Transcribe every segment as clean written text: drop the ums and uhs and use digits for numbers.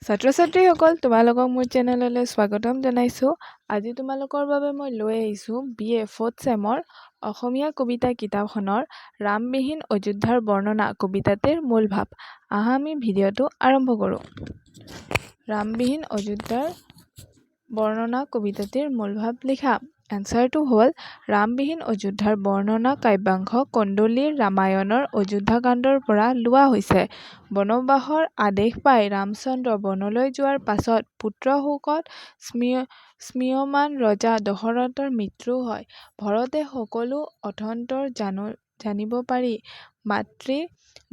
ছাত্ৰ ছাত্ৰীসকল, তোমালোকক মোৰ চেনেললৈ স্বাগতম জনাইছোঁ। আজি তোমালোকৰ বাবে মই লৈ আহিছোঁ BA 4th চেমৰ অসমীয়া কবিতা কিতাপখনৰ ৰামবিহীন অযোধ্যাৰ বৰ্ণনা কবিতাটিৰ মূল ভাৱ। আহা আমি ভিডিঅ'টো আৰম্ভ কৰোঁ। ৰামবিহীন অযোধ্যাৰ বৰ্ণনা কবিতাটিৰ মূল ভাৱ লিখা। এনচাৰটো হ'ল ৰামবিহীন অযোধ্যাৰ বৰ্ণনা কাব্যাংশ কন্দলীৰ ৰামায়ণৰ অযোধ্যাকাণ্ডৰ পৰা লোৱা হৈছে। বনবাসৰ আদেশ পাই ৰামচন্দ্ৰ বনলৈ যোৱাৰ পাছত পুত্ৰ শোকত স্মিয়মান ৰজা দশৰথৰ মৃত্যু হয়। ভৰতে সকলো অথন্তৰ জানিব পাৰি মাতৃ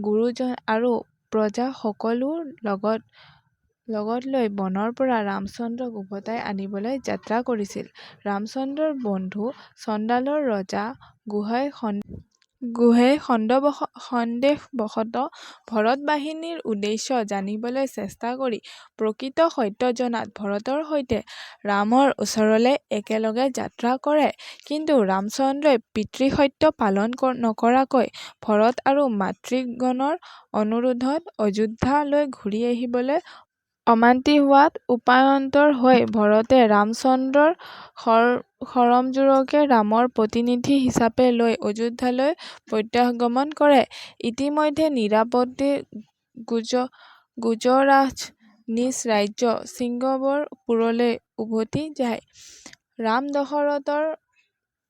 গুৰুজন আৰু প্ৰজা সকলো লগত লৈ বনৰ পৰা ৰামচন্দ্ৰক উভতাই আনিবলৈ যাত্ৰা কৰিছিল। ৰামচন্দ্ৰৰ বন্ধু চণ্ডালৰ ৰজা গুহেই সন্দেহবশতঃ ভৰত বাহিনীৰ উদ্দেশ্য জানিবলৈ চেষ্টা কৰি প্ৰকৃত সত্য জনাত ভৰতৰ সৈতে ৰামৰ ওচৰলৈ একেলগে যাত্ৰা কৰে। কিন্তু ৰামচন্দ্ৰই পিতৃসত্য পালন নকৰাকৈ ভৰত আৰু মাতৃগণৰ অনুৰোধত অযোধ্যালৈ ঘূৰি আহিবলৈ অমান্তি হোৱাত উপায়ন্তৰ হৈ ভৰতে ৰামচন্দ্ৰৰ খড়মযোৰকে ৰামৰ প্ৰতিনিধি হিচাপে লৈ অযোধ্যালৈ প্ৰত্যাগমন কৰে। ইতিমধ্যে নিৰাপদে গুজৰাজ নিজ ৰাজ্য ছিংগবৰপুৰলৈ উভতি যায়। ৰাম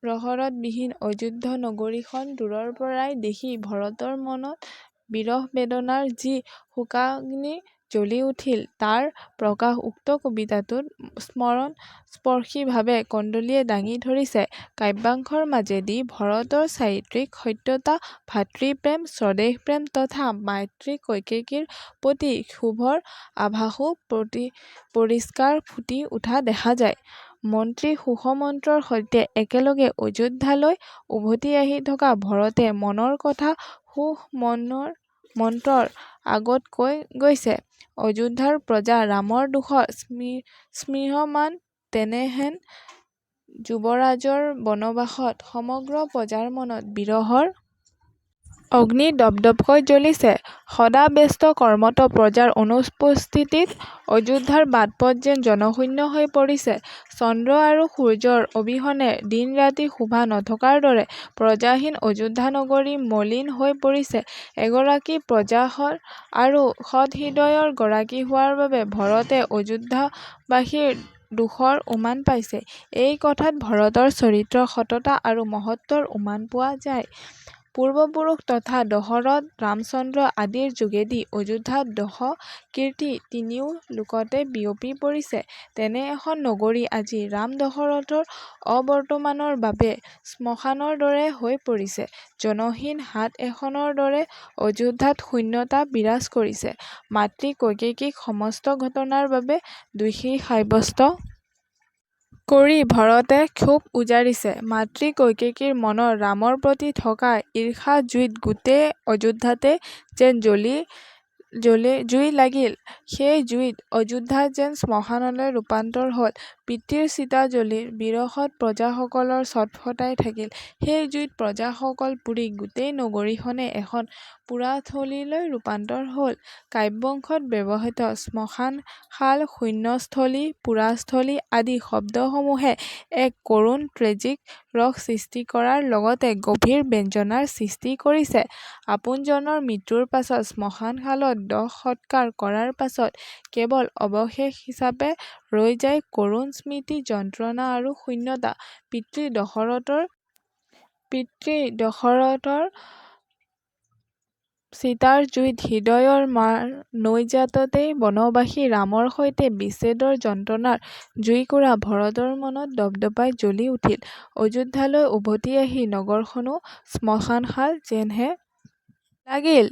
দশৰথবিহীন অযোধ্যা নগৰীখন দূৰৰ পৰাই দেখি ভৰতৰ মনত বিৰহ বেদনাৰ যি শোকাগ্নি জ্বলি উঠিল, তাৰ প্ৰকাশ উক্ত কবিতাটোত স্মৰণস্পৰ্শীভাৱে কন্দলীয়ে দাঙি ধৰিছে। কাব্যাংশৰ মাজেদি ভৰতৰ চাৰিত্ৰিক সত্যতা, ভাতৃপ্ৰেম, স্বদেশপ্ৰেম তথা মাতৃ কৈকেয়ীৰ প্ৰতি ক্ষোভৰ আভাসো পৰিষ্কাৰ ফুটি উঠা দেখা যায়। মন্ত্ৰী সুমন্ত্ৰৰ সৈতে একেলগে অযোধ্যালৈ উভতি আহি থকা ভৰতে মনৰ কথা সুমন্ত্ৰৰ আগত কৈ গৈছে। অযোধ্যাৰ প্ৰজা ৰামৰ দোষত স্পৃহমান তেনেহেন যুৱৰাজৰ বনবাসত সমগ্ৰ প্ৰজাৰ মনত বিৰহৰ অগ্নি দপদপকৈ জ্বলিছে। সদা ব্যস্ত কৰ্মৰত প্ৰজাৰ অনুপস্থিতিত অযোধ্যাৰ বাটপথ যেন জনশূন্য হৈ পৰিছে। চন্দ্ৰ আৰু সূৰ্যৰ অবিহনে দিন ৰাতি শোভা নথকাৰ দৰে প্ৰজাহীন অযোধ্যা নগৰী মলিন হৈ পৰিছে। এগৰাকী প্ৰজাৰ আৰু সৎহৃদয়ৰ গৰাকী হোৱাৰ বাবে ভৰতে অযোধ্যাবাসীৰ দোষৰ উমান পাইছে। এই কথাত ভৰতৰ চৰিত্ৰৰ সততা আৰু মহত্বৰ উমান পোৱা যায়। পূৰ্বপুৰুষ তথা দশৰথ, ৰামচন্দ্ৰ আদিৰ যোগেদি অযোধ্যাৰ যশ কীৰ্তি তিনিও লোকতে বিয়পি পৰিছে। তেনে এখন নগৰী আজি ৰাম দশৰথৰ অবৰ্তমানৰ বাবে শ্মশানৰ দৰে হৈ পৰিছে। জনহীন হাট এখনৰ দৰে অযোধ্যাত শূন্যতা বিৰাজ কৰিছে। মাতৃ কৈকেয়ীক সমস্ত ঘটনাৰ বাবে দোষী সাব্যস্ত কৰি ভৰতে ক্ষোভ উজাৰিছে। মাতৃ কৈকেয়ীৰ মনত ৰামৰ প্ৰতি থকা ঈৰ্ষা জুইত গোটেই অযোধ্যাতে যেন জুই লাগিল। সেই জুইত অযোধ্যা যেন শ্মশানলৈ ৰূপান্তৰ হ'ল। পিতৃৰ চিতা জ্বলি বিৰহত প্ৰজাসকল ছটফটাই থাকিল। সেই জুইত প্ৰজাসকল পুৰি গোটেই নগৰীখনেই এখন পোৰাথলীলৈ ৰূপান্তৰ হ'ল। কাব্যাংশত ব্যৱহৃত শ্মশান-শাল, শূন্যস্থলী, পোৰাস্থলী আদি শব্দসমূহে এক কৰুণ ট্ৰেজিক ৰস সৃষ্টি কৰাৰ লগতে গভীৰ বেদনাৰ সৃষ্টি কৰিছে। আপোনজনৰ মৃত্যুৰ পাছত শ্মশান-শালত দাহ সৎকাৰ কৰাৰ পাছত কেৱল অৱশেষ হিচাপে ৰৈ যায় কৰুণ স্মৃতি, যন্ত্ৰণা আৰু শূন্যতা। পিতৃ দশৰথৰ চিতাৰ জুইত হৃদয়ৰ মাৰ নৈ যোৱাতেই বনবাসী ৰামৰ সৈতে বিচ্ছেদৰ যন্ত্ৰণাৰ জুইকুৰা ভৰতৰ মনত দপদপাই জ্বলি উঠিল। অযোধ্যালৈ উভতি আহি নগৰখনো শ্মশানশাল যেনহে লাগিল।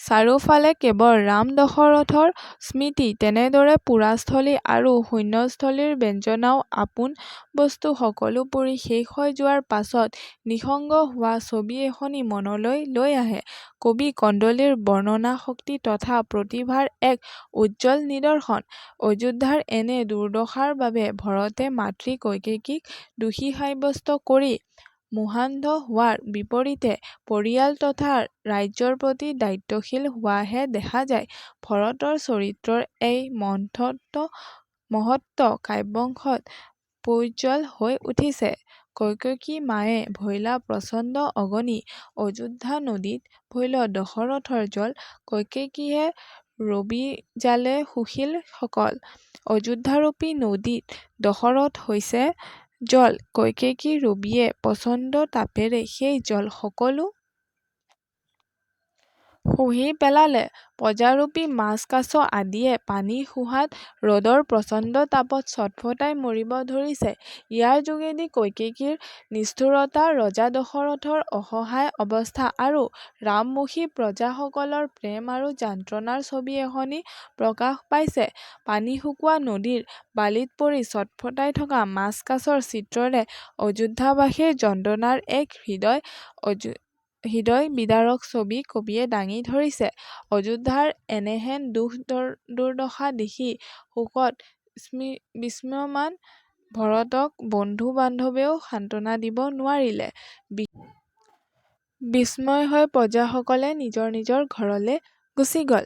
চাৰিওফালে কেৱল ৰাম দশৰথৰ স্মৃতি। তেনেদৰে পোৰাস্থলী আৰু শূন্যস্থলীৰ বেদনাও আপোন বস্তু সকলো পুৰি শেষ হৈ যোৱাৰ পাছত নিঃসংগ হোৱা ছবি এখনি মনলৈ লৈ আহে। কবি কন্দলীৰ বৰ্ণনাশক্তি তথা প্ৰতিভাৰ এক উজ্জ্বল নিদৰ্শন। অযোধ্যাৰ এনে দুৰ্দশাৰ বাবে ভৰতে মাতৃ কৈকেয়ীক দোষী সাব্যস্ত কৰি মোহান্ধ হোৱাৰ বিপৰীতে পৰিয়াল তথা ৰাজ্যৰ প্ৰতি দায়িত্বশীল হোৱাহে দেখা যায়। ভৰতৰ চৰিত্ৰৰ এই মহত্ব কাব্যাংশত প্ৰোজ্বল হৈ উঠিছে। কৈকেয়ী মায়ে ভৈলা প্ৰচণ্ড অগ্নি, অযোধ্যা নদীত ভৈল দশৰথৰ জল, কৈকেয়ীয়ে ৰবি জালে সুশীল সকল। অযোধ্যাৰূপী নদীত দশৰথ হৈছে জল, কৈকেয়ী ৰবিয়ে প্ৰচণ্ড তাপেৰে সেই জল সকলো শুহি পেলালে। প্ৰজাৰূপী মাছ কাছ আদিয়ে পানী শোহাত ৰ'দৰ প্ৰচণ্ড তাপত ছটফটাই মৰিব ধৰিছে। ইয়াৰ যোগেদি কৈকেয়ীৰ নিষ্ঠুৰতা, ৰজা দশৰথৰ অসহায় অৱস্থা আৰু ৰামমুখী প্ৰজাসকলৰ প্ৰেম আৰু যন্ত্ৰণাৰ ছবি এখনি প্ৰকাশ পাইছে। পানী শুকোৱা নদীৰ বালিত পৰি ছটফটাই থকা মাছ কাছৰ চিত্ৰৰে অযোধ্যাবাসীৰ যন্ত্ৰণাৰ এক হৃদয় বিদাৰক ছবি কবিয়ে দাঙি ধৰিছে। অযোধ্যাৰ এনেহেন দুখ দুৰ্দশা দেখি শোকত বিস্ময়মান ভৰতক বন্ধু বান্ধৱেও সান্ত্বনা দিব নোৱাৰিলে। বিস্ময় হৈ প্ৰজাসকলে নিজৰ নিজৰ ঘৰলে গুচি গ'ল।